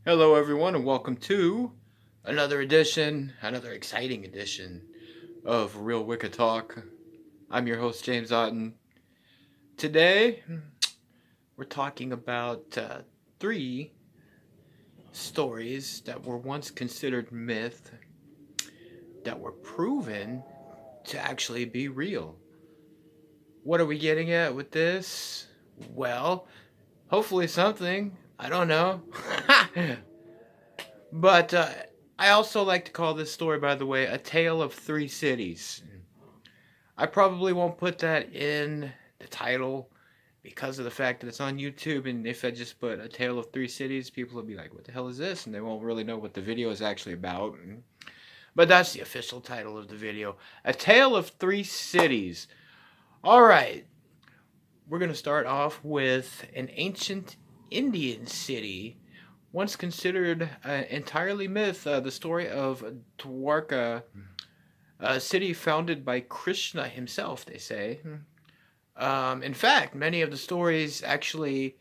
Hello, everyone, and welcome to another exciting edition of Real Wicca Talk. I'm your host, James Otten. Today, we're talking about three stories that were once considered myth that were proven to actually be real. What are we getting at with this? Well, hopefully something. I don't know. But I also like to call this story, by the way, A Tale of Three Cities. I probably won't put that in the title because of the fact that it's on YouTube, and if I just put A Tale of Three Cities, people will be like, what the hell is this? And they won't really know what the video is actually about. But that's the official title of the video, A Tale of Three Cities. All right, we're going to start off with an ancient Indian city once considered entirely myth, the story of Dwarka, a city founded by Krishna himself, they say. In fact, many of the stories actually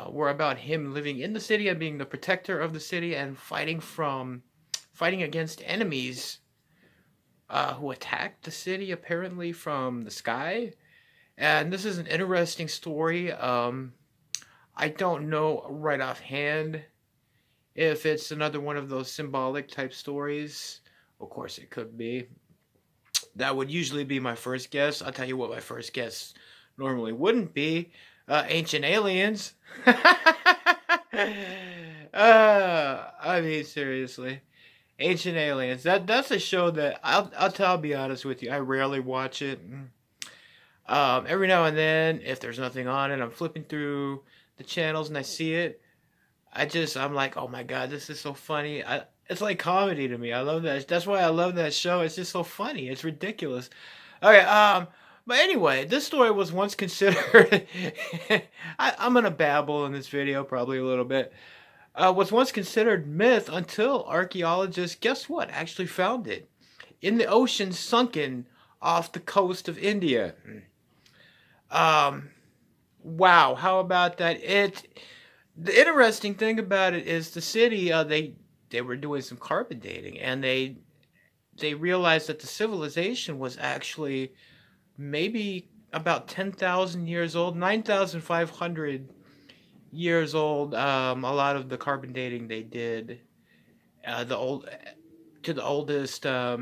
were about him living in the city and being the protector of the city and fighting against enemies who attacked the city apparently from the sky. And this is an interesting story. I don't know right offhand if it's another one of those symbolic type stories. Of course, it could be. That would usually be my first guess. I'll tell you what my first guess normally wouldn't be. Ancient aliens. I mean, seriously. Ancient Aliens. That's a show that I'll be honest with you. I rarely watch it. Every now and then, if there's nothing on it, I'm flipping through the channels and I see it. I'm like, oh my god, this is so funny. It's like comedy to me. I love that. That's why I love that show. It's just so funny. It's ridiculous. Okay, but anyway, this story was once considered. I'm gonna babble in this video probably a little bit. Was once considered myth until archaeologists, guess what, actually found it in the ocean, sunken off the coast of India. Um, wow, how about that? The interesting thing about it is the city. They were doing some carbon dating, and they realized that the civilization was actually maybe about 10,000 years old, 9,500 years old. A lot of the carbon dating they did, the old to the oldest, I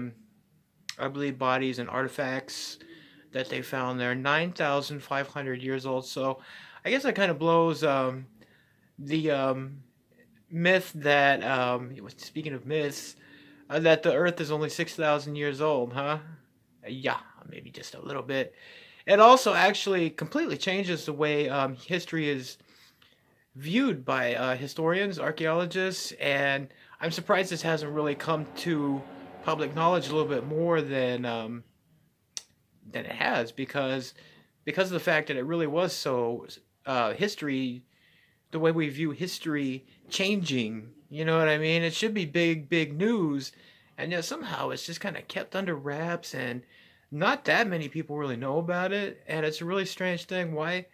believe, bodies and artifacts that they found there, 9,500 years old. So, I guess that kind of blows the myth that, speaking of myths, that the Earth is only 6,000 years old, huh? Yeah, maybe just a little bit. It also actually completely changes the way history is viewed by historians, archaeologists, and I'm surprised this hasn't really come to public knowledge a little bit more than it has because of the fact that it really was so history, the way we view history changing. You know what I mean? It should be big news, and yet somehow it's just kind of kept under wraps, and not that many people really know about it. And it's a really strange thing. Why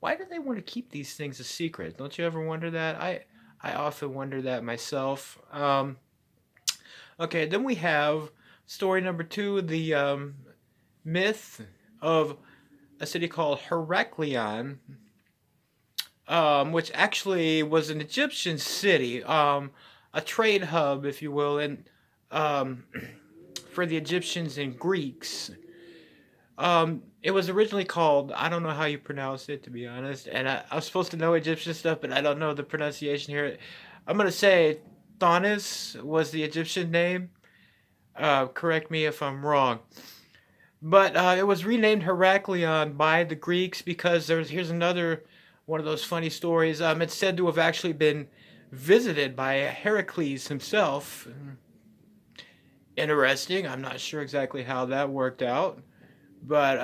do they want to keep these things a secret? Don't you ever wonder that? I often wonder that myself. Okay, then we have story number two, the myth of a city called Heraklion, which actually was an Egyptian city, a trade hub, if you will, and um, for the Egyptians and Greeks. It was originally called, I don't know how you pronounce it, to be honest, and I was supposed to know Egyptian stuff, but I don't know the pronunciation here. I'm going to say Thonis was the Egyptian name. Correct me if I'm wrong. But it was renamed Heraklion by the Greeks because here's another one of those funny stories. It's said to have actually been visited by Heracles himself. Interesting. I'm not sure exactly how that worked out, but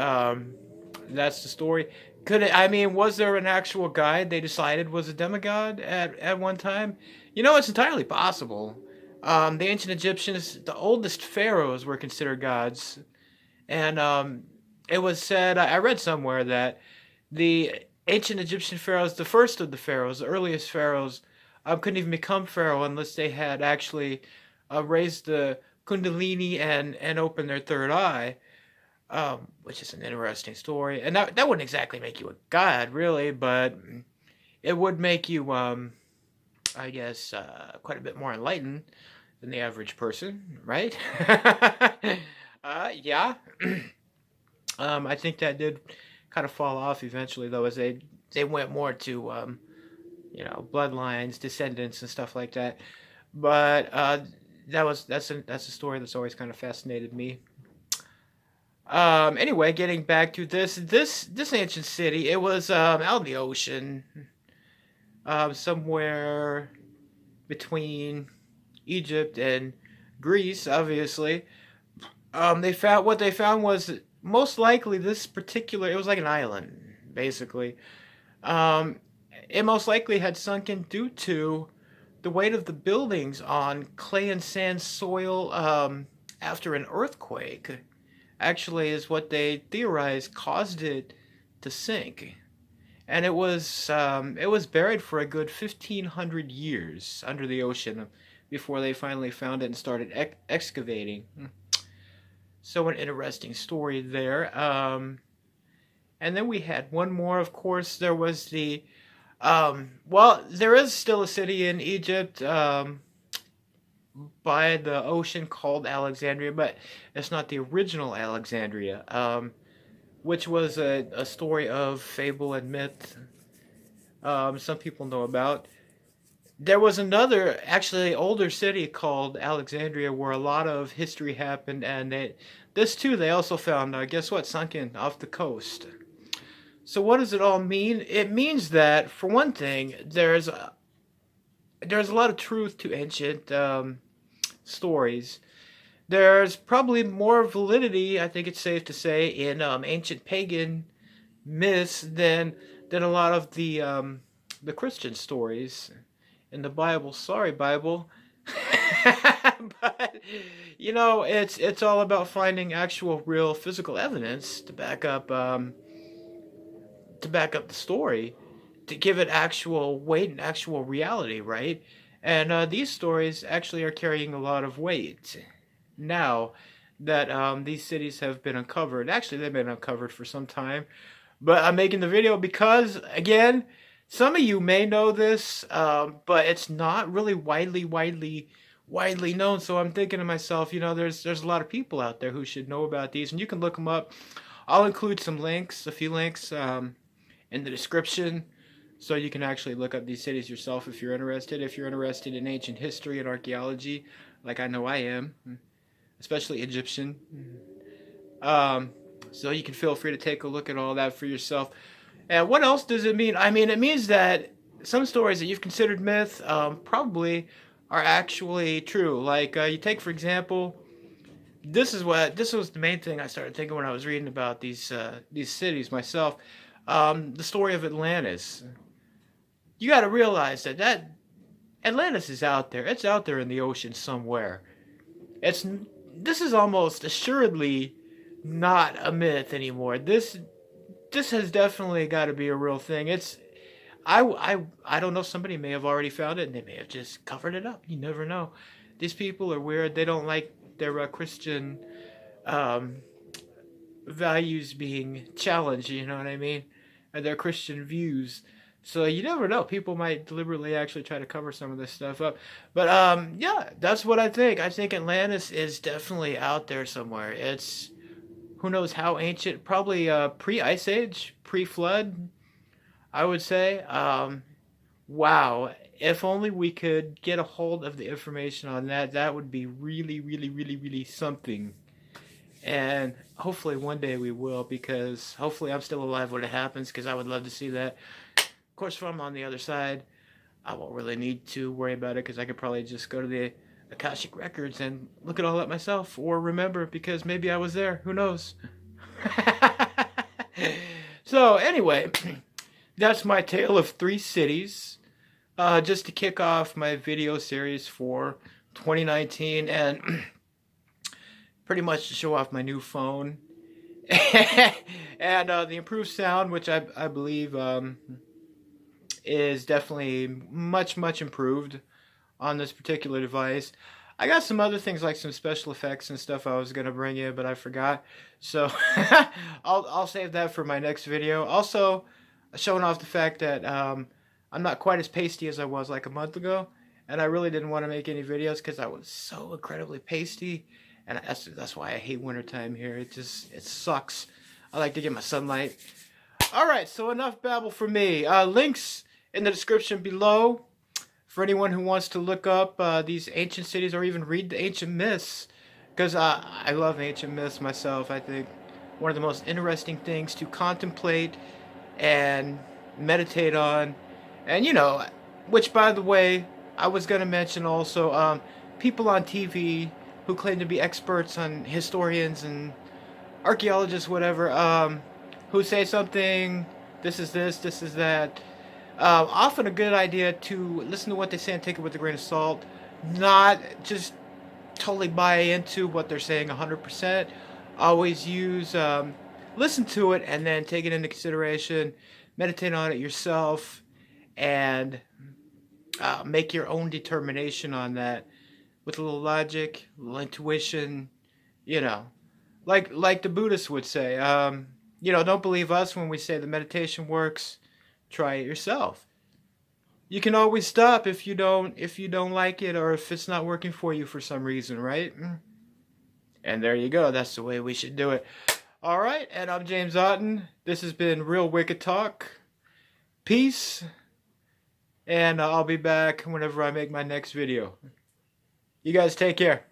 that's the story. Could it? I mean, was there an actual guy they decided was a demigod at one time? You know, it's entirely possible. The ancient Egyptians, the oldest pharaohs, were considered gods. And it was said, I read somewhere that the ancient Egyptian pharaohs, the first of the pharaohs, the earliest pharaohs, couldn't even become pharaoh unless they had actually raised the kundalini and opened their third eye, which is an interesting story. And that wouldn't exactly make you a god, really, but it would make you, I guess, quite a bit more enlightened than the average person, right? Yeah. I think that did kind of fall off eventually, though, as they went more to bloodlines, descendants, and stuff like that. But that's a story that's always kind of fascinated me. Anyway, getting back to this ancient city, it was out in the ocean, somewhere between Egypt and Greece, obviously. What they found was most likely this particular, it was like an island, basically. Um, it most likely had sunken due to the weight of the buildings on clay and sand soil after an earthquake. Actually, is what they theorized caused it to sink. And it was buried for a good 1,500 years under the ocean before they finally found it and started excavating. So an interesting story there. And then we had one more. Of course, there was there is still a city in Egypt by the ocean called Alexandria, but it's not the original Alexandria, which was a story of fable and myth. Some people know about. There was another, actually older city called Alexandria where a lot of history happened, and this too they also found, guess what, sunken off the coast. So what does it all mean? It means that, for one thing, there's a lot of truth to ancient stories. There's probably more validity, I think it's safe to say, in ancient pagan myths than a lot of the Christian stories in the Bible. Sorry, Bible. But it's all about finding actual, real, physical evidence to back up the story, to give it actual weight and actual reality, right? And these stories actually are carrying a lot of weight now that these cities have been uncovered. Actually, they've been uncovered for some time, but I'm making the video because, again, some of you may know this, but it's not really widely known. So I'm thinking to myself, there's a lot of people out there who should know about these, and you can look them up. I'll include a few links in the description, so you can actually look up these cities yourself if you're interested. If you're interested in ancient history and archaeology, like I know I am, especially Egyptian. So you can feel free to take a look at all that for yourself. And what else does it mean? I mean, it means that some stories that you've considered myth probably are actually true. Like you take, for example, this was the main thing I started thinking when I was reading about these cities myself. The story of Atlantis. You got to realize that Atlantis is out there. It's out there in the ocean somewhere. This is almost assuredly not a myth anymore. This has definitely got to be a real thing. I don't know. Somebody may have already found it, and they may have just covered it up. You never know. These people are weird. They don't like their Christian values being challenged. You know what I mean? And their Christian views. So you never know. People might deliberately actually try to cover some of this stuff up. But yeah, that's what I think. I think Atlantis is definitely out there somewhere. It's who knows how ancient. Probably pre-Ice Age, pre-flood, I would say. Wow. If only we could get a hold of the information on that, that would be really, really, really, really something. And hopefully one day we will, because hopefully I'm still alive when it happens, because I would love to see that. Of course, if I'm on the other side, I won't really need to worry about it, because I could probably just go to the Akashic Records and look it all up myself, or remember, because maybe I was there. Who knows? So anyway, that's my tale of 3 cities. Just to kick off my video series for 2019, and pretty much to show off my new phone and the improved sound, which I believe is definitely much, much improved on this particular device. I got some other things like some special effects and stuff I was gonna bring in, but I forgot. So I'll save that for my next video. Also, showing off the fact that I'm not quite as pasty as I was like a month ago, and I really didn't want to make any videos because I was so incredibly pasty, and that's why I hate wintertime here. It sucks. I like to get my sunlight. All right, so enough babble for me. Links in the description below for anyone who wants to look up these ancient cities or even read the ancient myths, because I love ancient myths myself. I think one of the most interesting things to contemplate and meditate on. And you know, which by the way, I was going to mention also, people on TV who claim to be experts on historians and archaeologists, whatever, who say something, this is this, this is that. Often a good idea to listen to what they say and take it with a grain of salt, not just totally buy into what they're saying 100%. Always listen to it and then take it into consideration, meditate on it yourself, and make your own determination on that with a little logic, a little intuition, you know, like the Buddhists would say. You know, don't believe us when we say the meditation works. Try it yourself. You can always stop if you don't like it, or if it's not working for you for some reason, right? And there you go. That's the way we should do it. All right, and I'm James Otten. This has been Real Wicked Talk. Peace, and I'll be back whenever I make my next video. You guys take care.